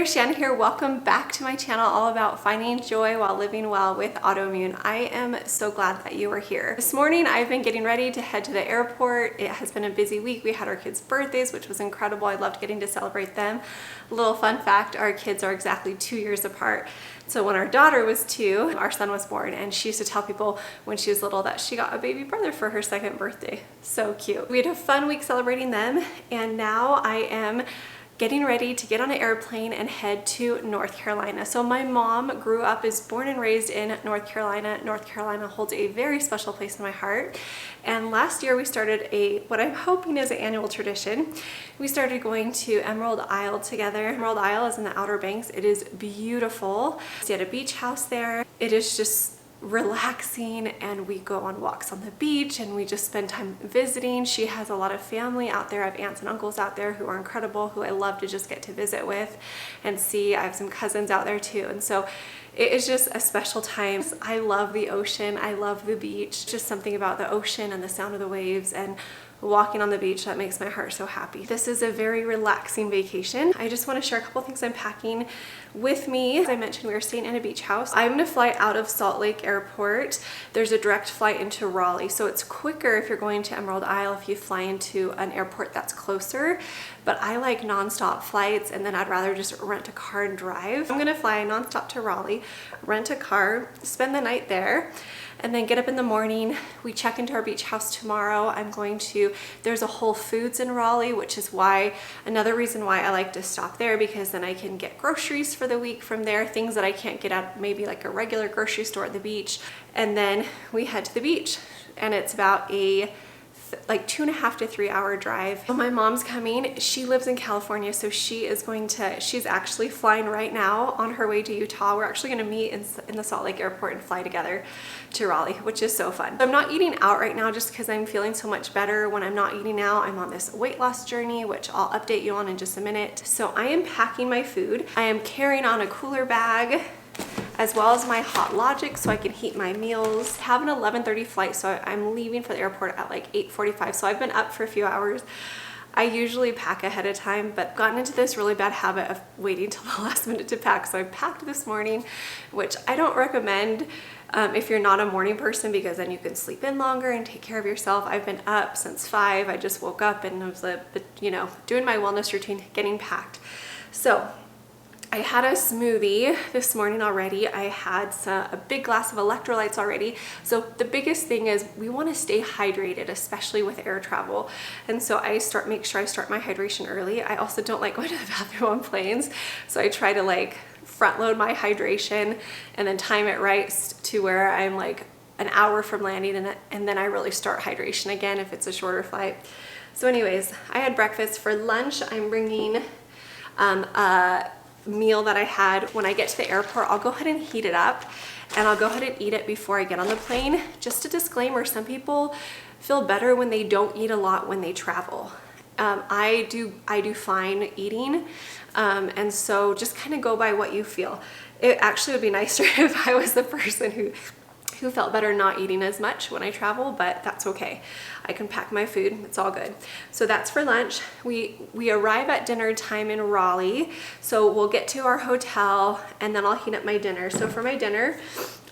there, Shannon here. Welcome back to my channel all about finding joy while living well with autoimmune. I am so glad that you are here. This morning I've been getting ready to head to the airport. It has been a busy week. We had our kids' birthdays, which was incredible. I loved getting to celebrate them. Little fun fact, our kids are exactly 2 years apart. So when our daughter was 2, our son was born, and she used to tell people when she was little that she got a baby brother for her second birthday. So cute. We had a fun week celebrating them, and now I am getting ready to get on an airplane and head to North Carolina. So my mom is born and raised in North Carolina. North Carolina holds a very special place in my heart. And last year we started what I'm hoping is an annual tradition. We started going to Emerald Isle together. Emerald Isle is in the Outer Banks. It is beautiful. We stay at a beach house there. It is just relaxing, and we go on walks on the beach and we just spend time visiting. She has a lot of family out there. I have aunts and uncles out there who are incredible, who I love to just get to visit with and see. I have some cousins out there too, and so it is just a special time. I love the ocean. I love the beach. Just something about the ocean and the sound of the waves and walking on the beach that makes my heart so happy. This is a very relaxing vacation. I just want to share a couple things I'm packing with me. As I mentioned, we are staying in a beach house. I'm going to fly out of Salt Lake Airport. There's a direct flight into Raleigh, so it's quicker if you're going to Emerald Isle if you fly into an airport that's closer. But I like nonstop flights, and then I'd rather just rent a car and drive. I'm going to fly nonstop to Raleigh, rent a car, spend the night there, and then get up in the morning. We check into our beach house tomorrow. There's a Whole Foods in Raleigh, which is another reason why I like to stop there, because then I can get groceries for the week from there, things that I can't get at maybe like a regular grocery store at the beach. And then we head to the beach, and it's about a 2.5 to 3 hour drive. So my mom's coming. She lives in California, so she's actually flying right now on her way to Utah. We're actually going to meet in the Salt Lake Airport and fly together to Raleigh, which is so fun. I'm not eating out right now just because I'm feeling so much better when I'm not eating out. I'm on this weight loss journey, which I'll update you on in just a minute. So I am packing my food. I am carrying on a cooler bag, as well as my Hot Logic so I can heat my meals. I have an 11:30 flight, so I'm leaving for the airport at like 8:45, so I've been up for a few hours. I usually pack ahead of time, but gotten into this really bad habit of waiting till the last minute to pack. So I packed this morning, which I don't recommend if you're not a morning person, because then you can sleep in longer and take care of yourself. I've been up since 5. I just woke up and was doing my wellness routine, getting packed. So I had a smoothie this morning already. I had a big glass of electrolytes already. So the biggest thing is we want to stay hydrated, especially with air travel. And so make sure I start my hydration early. I also don't like going to the bathroom on planes. So I try to front load my hydration and then time it right to where I'm like an hour from landing, and then I really start hydration again if it's a shorter flight. So anyways, I had breakfast. For lunch, I'm bringing a meal that I had when I get to the airport. I'll go ahead and heat it up, and I'll go ahead and eat it before I get on the plane. Just a disclaimer, some people feel better when they don't eat a lot when they travel. I do fine eating, and so just kind of go by what you feel. It actually would be nicer if I was the person who felt better not eating as much when I travel, but that's okay. I can pack my food, it's all good. So that's for lunch. We arrive at dinner time in Raleigh, so we'll get to our hotel and then I'll heat up my dinner. So for my dinner,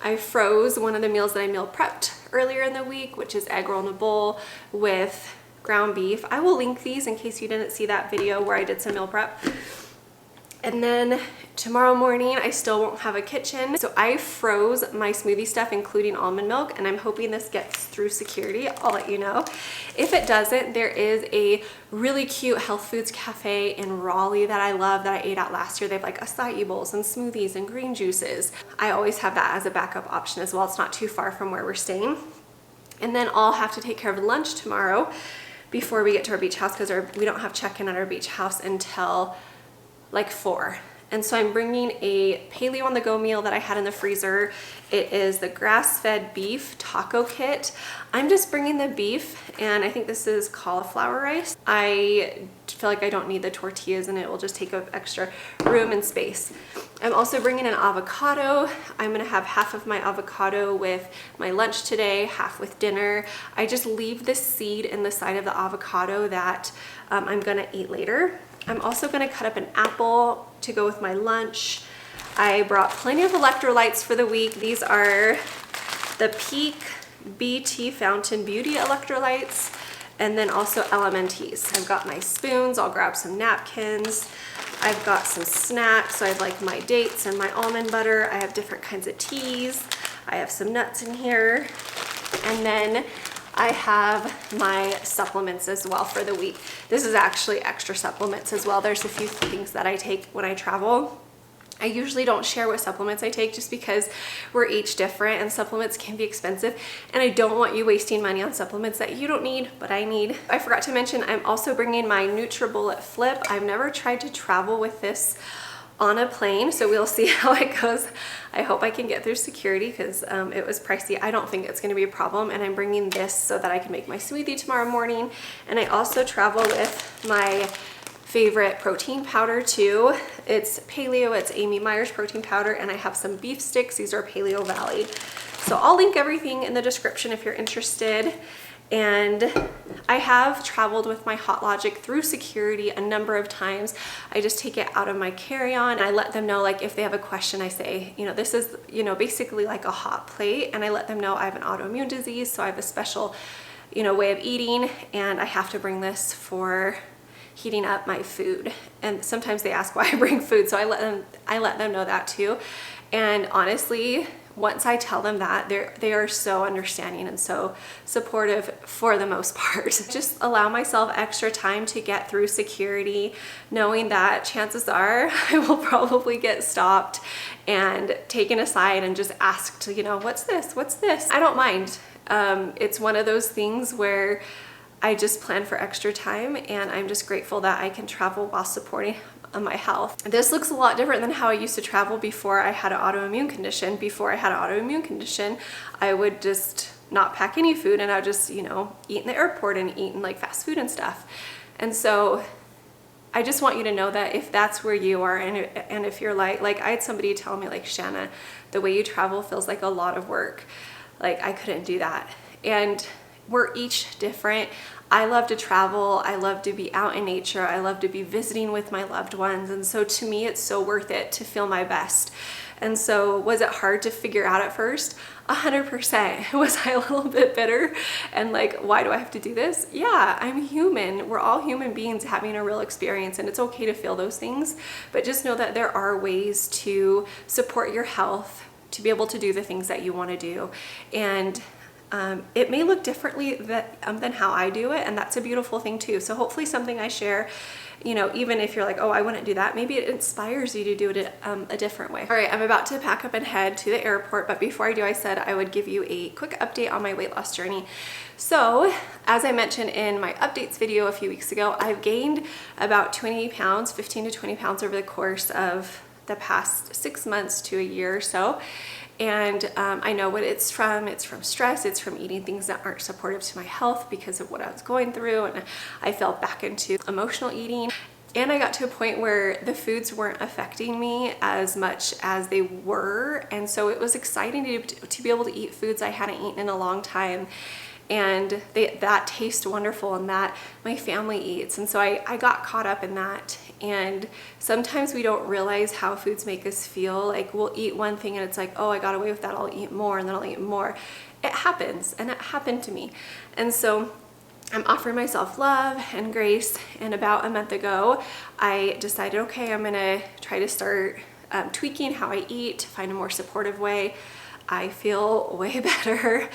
I froze one of the meals that I meal prepped earlier in the week, which is egg roll in a bowl with ground beef. I will link these in case you didn't see that video where I did some meal prep. And then tomorrow morning, I still won't have a kitchen. So I froze my smoothie stuff, including almond milk, and I'm hoping this gets through security. I'll let you know. If it doesn't, there is a really cute health foods cafe in Raleigh that I love that I ate at last year. They have like acai bowls and smoothies and green juices. I always have that as a backup option as well. It's not too far from where we're staying. And then I'll have to take care of lunch tomorrow before we get to our beach house, because we don't have check-in at our beach house until like 4. And so I'm bringing a Paleo on the go meal that I had in the freezer. It is the grass-fed beef taco kit. I'm just bringing the beef, and I think this is cauliflower rice. I feel like I don't need the tortillas, and it will just take up extra room and space. I'm also bringing an avocado. I'm gonna have half of my avocado with my lunch today, half with dinner. I just leave the seed in the side of the avocado that I'm gonna eat later. I'm also gonna cut up an apple to go with my lunch. I brought plenty of electrolytes for the week. These are the Peak BT Fountain Beauty electrolytes, and then also Elementies. I've got my spoons. I'll grab some napkins. I've got some snacks. So I have like my dates and my almond butter. I have different kinds of teas. I have some nuts in here. And then I have my supplements as well for the week. This is actually extra supplements as well. There's a few things that I take when I travel. I usually don't share what supplements I take just because we're each different and supplements can be expensive, and I don't want you wasting money on supplements that you don't need, but I need. I forgot to mention I'm also bringing my Nutribullet Flip. I've never tried to travel with this on a plane, so we'll see how it goes. I hope I can get through security because it was pricey. I don't think it's going to be a problem, and I'm bringing this so that I can make my smoothie tomorrow morning. And I also travel with my favorite protein powder too. It's Paleo, it's Meyers protein powder, and I have some beef sticks. These are Paleo Valley. So I'll link everything in the description if you're interested. And I have traveled with my Hot Logic through security a number of times. I just take it out of my carry-on. I let them know, like, if they have a question, I say, you know, this is, you know, basically like a hot plate, and I let them know I have an autoimmune disease, so I have a special, you know, way of eating, and I have to bring this for heating up my food. And sometimes they ask why I bring food, so I let them know that too. And honestly, once I tell them that, they are so understanding and so supportive for the most part. Just allow myself extra time to get through security, knowing that chances are I will probably get stopped and taken aside and just asked, you know, what's this? What's this? I don't mind. It's one of those things where I just plan for extra time, and I'm just grateful that I can travel while supporting my health. This looks a lot different than how I used to travel before I had an autoimmune condition. Before I had an autoimmune condition, I would just not pack any food, and I would just, you know, eat in the airport and eat in like fast food and stuff. And so I just want you to know that if that's where you are, and if you're like I had somebody tell me, like, Shanna, the way you travel feels like a lot of work. Like, I couldn't do that. And we're each different. I love to travel. I love to be out in nature. I love to be visiting with my loved ones. And so to me, it's so worth it to feel my best. And so was it hard to figure out at first? 100%. Was I a little bit bitter and like, why do I have to do this? Yeah, I'm human. We're all human beings having a real experience, and it's okay to feel those things. But just know that there are ways to support your health, to be able to do the things that you want to do. And it may look differently than how I do it, and that's a beautiful thing too. So hopefully something I share, you know, even if you're like, oh, I wouldn't do that, maybe it inspires you to do it a different way. All right, I'm about to pack up and head to the airport, but before I do, I said I would give you a quick update on my weight loss journey. So as I mentioned in my updates video a few weeks ago, I've gained about 20 pounds, 15 to 20 pounds over the course of the past 6 months to a year or so. And I know what it's from. It's from stress. It's from eating things that aren't supportive to my health because of what I was going through. And I fell back into emotional eating. And I got to a point where the foods weren't affecting me as much as they were. And so it was exciting to be able to eat foods I hadn't eaten in a long time. And that tastes wonderful, and that my family eats. And so I got caught up in that. And sometimes we don't realize how foods make us feel. Like, we'll eat one thing and it's like, oh, I got away with that, I'll eat more, and then I'll eat more. It happens, and it happened to me. And so I'm offering myself love and grace. And about a month ago, I decided, okay, I'm gonna try to start tweaking how I eat to find a more supportive way. I feel way better,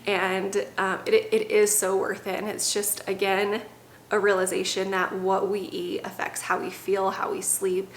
and it is so worth it. And it's just, again, a realization that what we eat affects how we feel, how we sleep,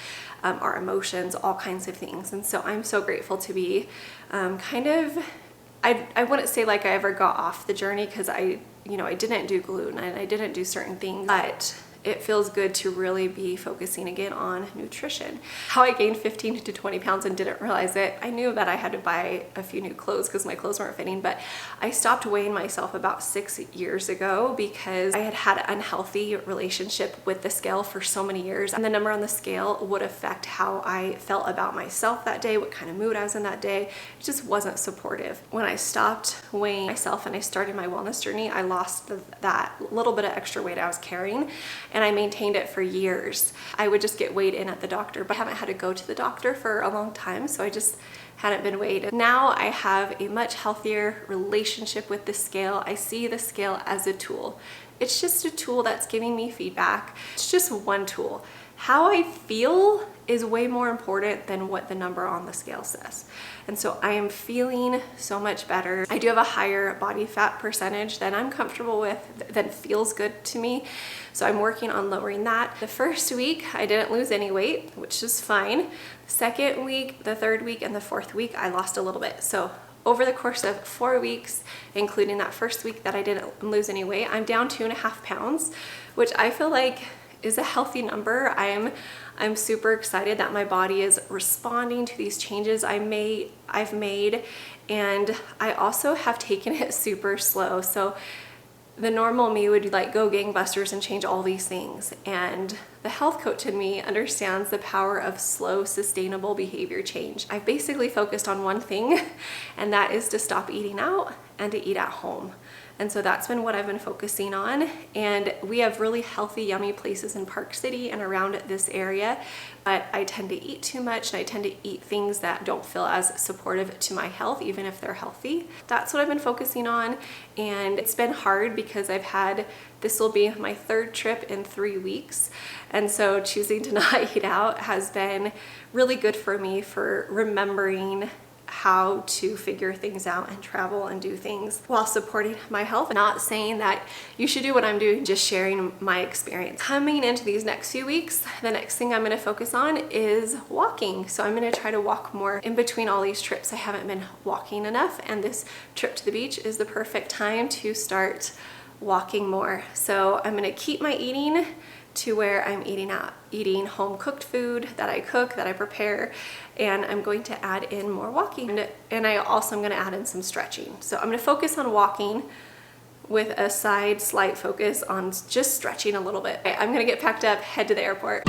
our emotions, all kinds of things. And so I'm so grateful to be I wouldn't say like I ever got off the journey, because I didn't do gluten and I didn't do certain things, but it feels good to really be focusing again on nutrition. How I gained 15 to 20 pounds and didn't realize it. I knew that I had to buy a few new clothes because my clothes weren't fitting, but I stopped weighing myself about 6 years ago because I had had an unhealthy relationship with the scale for so many years. And the number on the scale would affect how I felt about myself that day, what kind of mood I was in that day. It just wasn't supportive. When I stopped weighing myself and I started my wellness journey, I lost that little bit of extra weight I was carrying. and I maintained it for years. I would just get weighed in at the doctor, but I haven't had to go to the doctor for a long time, so I just hadn't been weighed. Now I have a much healthier relationship with the scale. I see the scale as a tool. It's just a tool that's giving me feedback. It's just one tool. How I feel is way more important than what the number on the scale says. And so I am feeling so much better. I do have a higher body fat percentage than I'm comfortable with, that feels good to me. So I'm working on lowering that. The first week, I didn't lose any weight, which is fine. The second week, the third week, and the fourth week, I lost a little bit. So over the course of 4 weeks, including that first week that I didn't lose any weight, I'm down 2.5 pounds, which I feel like is a healthy number. I'm super excited that my body is responding to these changes I've made, and I also have taken it super slow. So the normal me would like go gangbusters and change all these things, and the health coach in me understands the power of slow, sustainable behavior change. I've basically focused on one thing, and that is to stop eating out and to eat at home. And so that's been what I've been focusing on. And we have really healthy, yummy places in Park City and around this area, but I tend to eat too much, and I tend to eat things that don't feel as supportive to my health, even if they're healthy. That's what I've been focusing on. And it's been hard because this will be my third trip in 3 weeks. And so choosing to not eat out has been really good for me for remembering how to figure things out and travel and do things while supporting my health. Not saying that you should do what I'm doing, just sharing my experience. Coming into these next few weeks, the next thing I'm going to focus on is walking. So I'm going to try to walk more in between all these trips. I haven't been walking enough, and this trip to the beach is the perfect time to start walking more. So I'm going to keep my eating to where I'm eating home cooked food that I cook, that I prepare, and I'm going to add in more walking. And I also am going to add in some stretching. So I'm going to focus on walking with a slight focus on just stretching a little bit. I'm going to get packed up, head to the airport.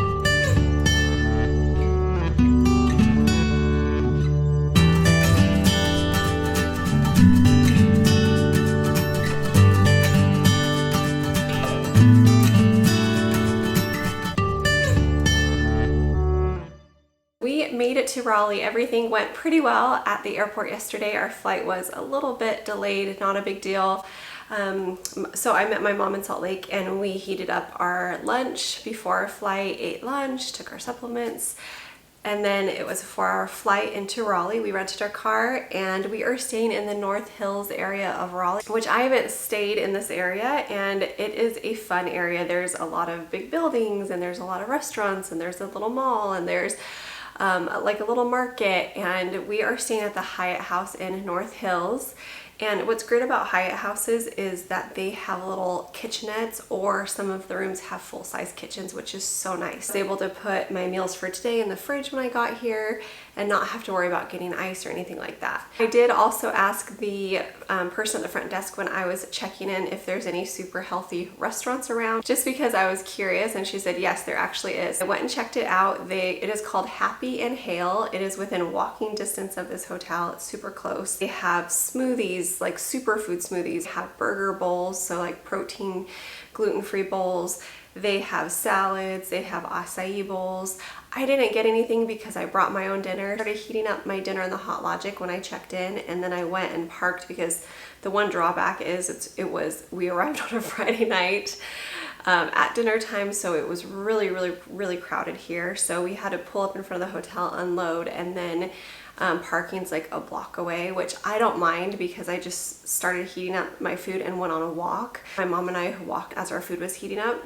We made it to Raleigh. Everything went pretty well at the airport yesterday. Our flight was a little bit delayed, not a big deal. So I met my mom in Salt Lake, and we heated up our lunch before our flight, ate lunch, took our supplements, and then it was for our flight into Raleigh. We rented our car, and we are staying in the North Hills area of Raleigh, which I haven't stayed in this area, and it is a fun area. There's a lot of big buildings, and there's a lot of restaurants, and there's a little mall, and there's like a little market. And we are staying at the Hyatt House in North Hills. And what's great about Hyatt houses is that they have little kitchenettes, or some of the rooms have full-size kitchens, which is so nice. I was able to put my meals for today in the fridge when I got here and not have to worry about getting ice or anything like that. I did also ask the person at the front desk when I was checking in if there's any super healthy restaurants around, just because I was curious, and she said yes, there actually is. I went and checked it out. It is called Happy and Hale. It is within walking distance of this hotel. It's super close. They have smoothies, like superfood smoothies. They have burger bowls, so like protein, gluten-free bowls. They have salads, they have acai bowls. I didn't get anything because I brought my own dinner. I started heating up my dinner in the Hot Logic when I checked in, and then I went and parked, because the one drawback is we arrived on a Friday night at dinner time, so it was really crowded here. So we had to pull up in front of the hotel, unload, and then parking's like a block away, which I don't mind because I just started heating up my food and went on a walk. My mom and I walked as our food was heating up.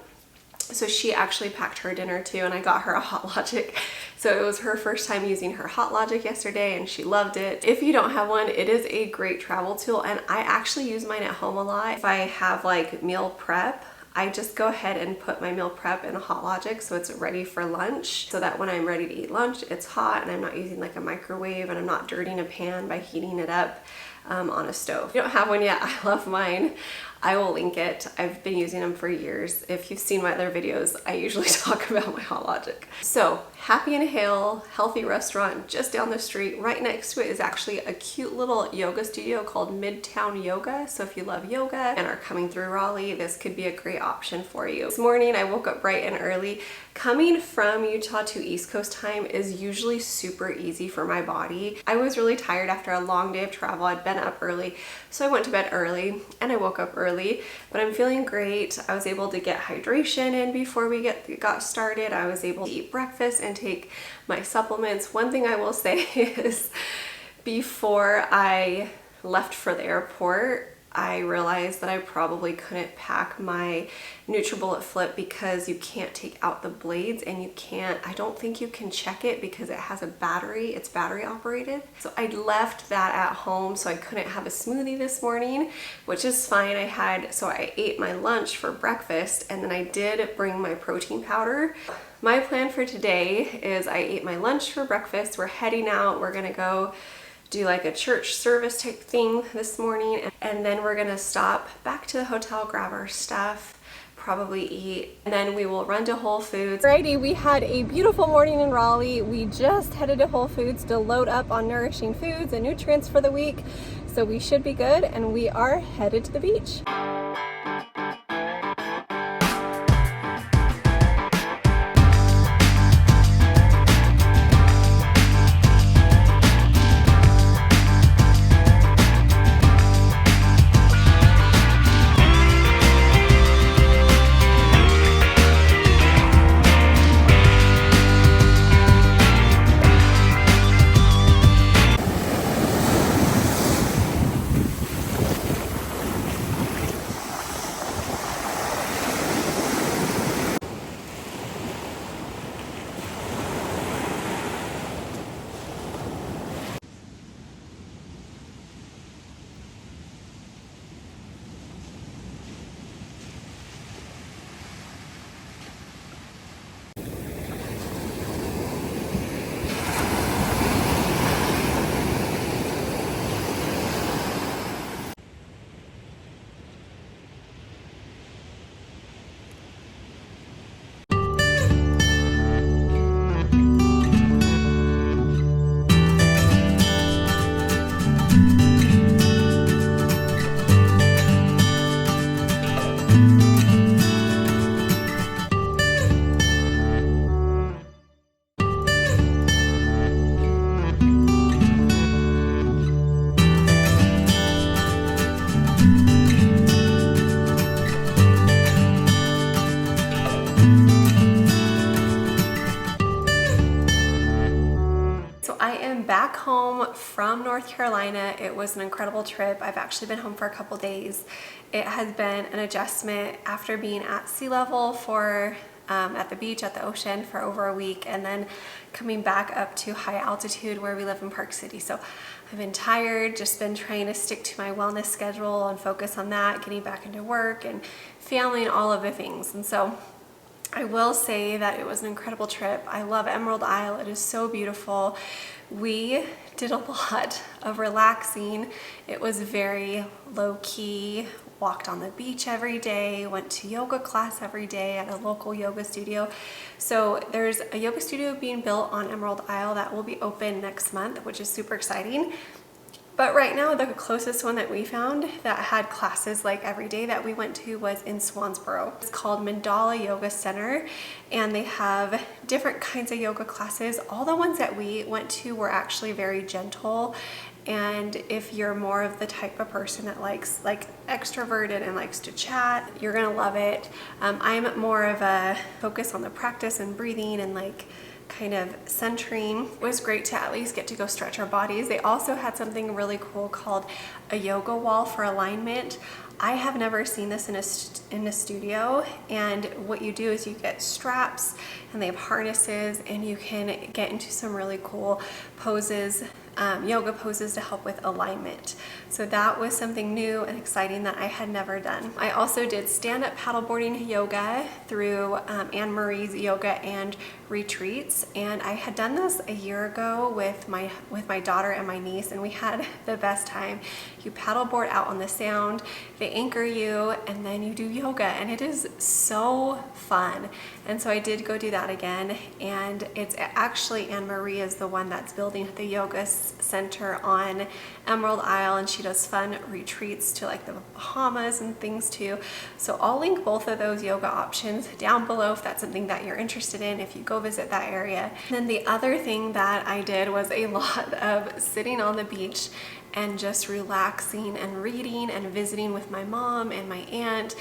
So she actually packed her dinner too, and I got her a Hot Logic. So it was her first time using her Hot Logic yesterday, and she loved it. If you don't have one, it is a great travel tool, and I actually use mine at home a lot. If I have like meal prep, I just go ahead and put my meal prep in a Hot Logic so it's ready for lunch, so that when I'm ready to eat lunch, it's hot and I'm not using like a microwave, and I'm not dirtying a pan by heating it up. on a stove. If you don't have one yet, I love mine. I will link it. I've been using them for years. If you've seen my other videos, I usually talk about my Hot Logic. So Happy and Hale Healthy Restaurant just down the street. Right next to it is actually a cute little yoga studio called Midtown Yoga. So if you love yoga and are coming through Raleigh, this could be a great option for you. This morning I woke up bright and early. Coming from Utah to East Coast time is usually super easy for my body. I was really tired after a long day of travel. I'd been up early, so I went to bed early and I woke up early, but I'm feeling great. I was able to get hydration in before we got started. I was able to eat breakfast and take my supplements. One thing I will say is before I left for the airport, I realized that I probably couldn't pack my Nutribullet Flip because you can't take out the blades, and I don't think you can check it because it has a battery, it's battery operated. So I left that at home, so I couldn't have a smoothie this morning, which is fine. So I ate my lunch for breakfast, and then I did bring my protein powder. My plan for today is I ate my lunch for breakfast. We're heading out. We're gonna go do like a church service type thing this morning, and then we're gonna stop back to the hotel, grab our stuff, probably eat, and then we will run to Whole Foods. Alrighty, we had a beautiful morning in Raleigh. We just headed to Whole Foods to load up on nourishing foods and nutrients for the week, so we should be good, and we are headed to the beach. Back home from North Carolina. It was an incredible trip. I've actually been home for a couple days. It has been an adjustment after being at sea level for at the beach, at the ocean for over a week, and then coming back up to high altitude where we live in Park City. So I've been tired, just been trying to stick to my wellness schedule and focus on that, getting back into work and family and all of the things. And so I will say that it was an incredible trip. I love Emerald Isle. It is so beautiful. We did a lot of relaxing. It was very low-key. Walked on the beach every day, went to yoga class every day at a local yoga studio. So there's a yoga studio being built on Emerald Isle that will be open next month, which is super exciting. But right now, the closest one that we found that had classes like every day that we went to was in Swansboro. It's called Mandala Yoga Center, and they have different kinds of yoga classes. All the ones that we went to were actually very gentle, and if you're more of the type of person that likes extroverted and likes to chat, you're gonna love it. I'm more of a focus on the practice and breathing and kind of centering. It was great to at least get to go stretch our bodies. They also had something really cool called a yoga wall for alignment. I have never seen this in a studio, and what you do is you get straps and they have harnesses, and you can get into some really cool poses, yoga poses to help with alignment. So that was something new and exciting that I had never done. I also did stand-up paddleboarding yoga through Annmarie's yoga and retreats, and I had done this a year ago with my daughter and my niece, and we had the best time. You paddleboard out on the Sound, they anchor you, and then you do yoga, and it is so fun. And so I did go do that again, and it's actually Annmarie is the one that's building the yoga center on Emerald Isle, and she does fun retreats to like the Bahamas and things too. So I'll link both of those yoga options down below if that's something that you're interested in, if you go visit that area. And then the other thing that I did was a lot of sitting on the beach and just relaxing and reading and visiting with my mom and my aunt.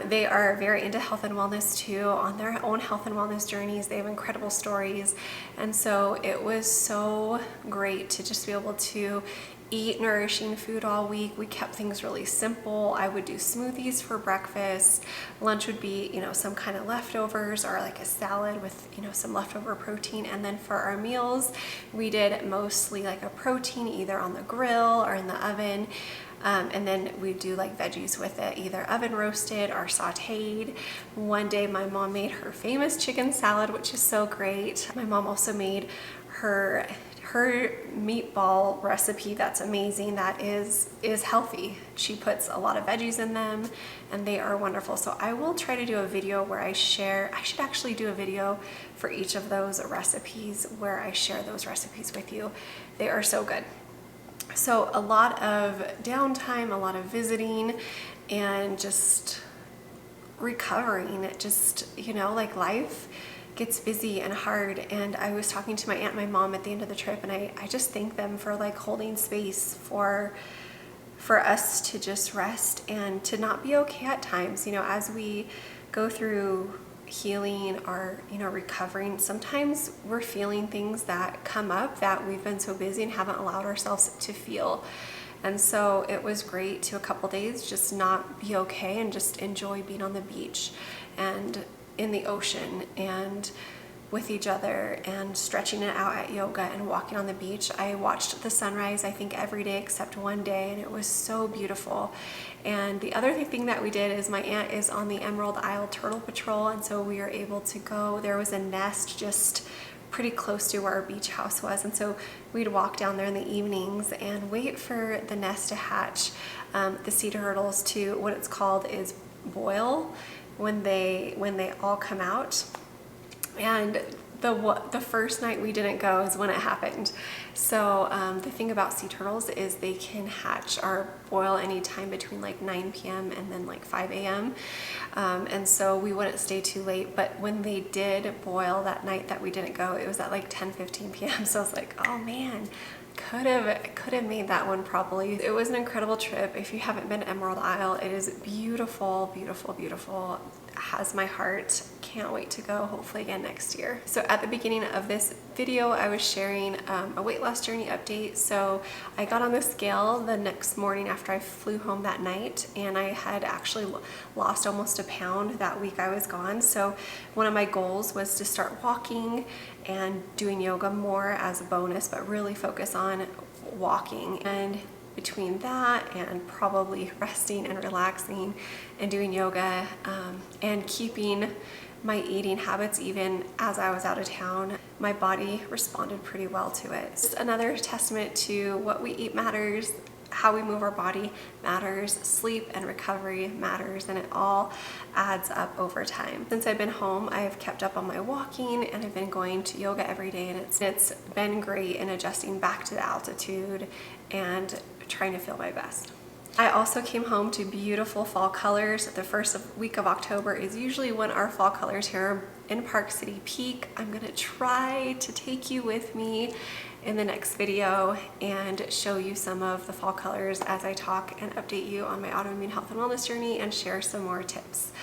They are very into health and wellness too, on their own health and wellness journeys. They have incredible stories. And so it was so great to just be able to eat nourishing food all week. We kept things really simple. I would do smoothies for breakfast. Lunch would be, you know, some kind of leftovers or like a salad with, you know, some leftover protein. And then for our meals, we did mostly like a protein either on the grill or in the oven. And then we do like veggies with it, either oven roasted or sauteed. One day my mom made her famous chicken salad, which is so great. My mom also made her meatball recipe that's amazing, that is healthy. She puts a lot of veggies in them, and they are wonderful. So I will try to do a video where I should actually do a video for each of those recipes where I share those recipes with you. They are so good. So a lot of downtime, a lot of visiting, and just recovering. Just, you know, like life gets busy and hard. And I was talking to my aunt and my mom at the end of the trip, and I just thank them for like holding space for us to just rest and to not be okay at times. You know, as we go through healing or, you know, recovering, sometimes we're feeling things that come up that we've been so busy and haven't allowed ourselves to feel. And so it was great to a couple days just not be okay and just enjoy being on the beach and in the ocean and with each other and stretching it out at yoga and walking on the beach. I watched the sunrise, I think, every day except one day, and it was so beautiful. And the other thing that we did is my aunt is on the Emerald Isle Turtle Patrol, and so we were able to go. There was a nest just pretty close to where our beach house was, and so we'd walk down there in the evenings and wait for the nest to hatch. The sea turtles, to what it's called is boil when they all come out. And the first night we didn't go is when it happened. So the thing about sea turtles is they can hatch or boil anytime between like 9 p.m. and then like 5 a.m. And so we wouldn't stay too late. But when they did boil that night that we didn't go, it was at like 10:15 p.m. So I was like, oh man, could have made that one probably. It was an incredible trip. If you haven't been to Emerald Isle, it is beautiful, beautiful, beautiful. It has my heart. Can't wait to go, hopefully again next year. So at the beginning of this video, I was sharing a weight loss journey update. So I got on the scale the next morning after I flew home that night, and I had actually lost almost a pound that week I was gone. So one of my goals was to start walking and doing yoga more as a bonus, but really focus on walking. And between that and probably resting and relaxing and doing yoga and keeping my eating habits even as I was out of town, my body responded pretty well to it. It's another testament to what we eat matters, how we move our body matters, sleep and recovery matters, and it all adds up over time. Since I've been home, I've kept up on my walking, and I've been going to yoga every day, and it's been great in adjusting back to the altitude and trying to feel my best. I also came home to beautiful fall colors. The first week of October is usually when our fall colors here in Park City peak. I'm gonna try to take you with me in the next video and show you some of the fall colors as I talk and update you on my autoimmune health and wellness journey and share some more tips.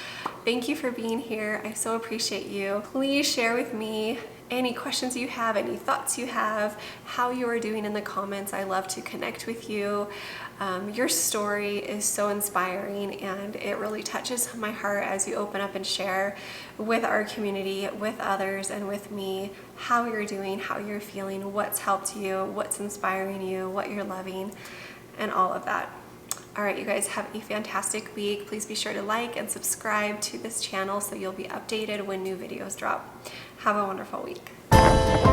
Thank you for being here. I so appreciate you. Please share with me any questions you have, any thoughts you have, how you are doing in the comments. I love to connect with you. Your story is so inspiring, and it really touches my heart as you open up and share with our community, with others, and with me how you're doing, how you're feeling, what's helped you, what's inspiring you, what you're loving, and all of that. All right, you guys, have a fantastic week. Please be sure to like and subscribe to this channel so you'll be updated when new videos drop. Have a wonderful week.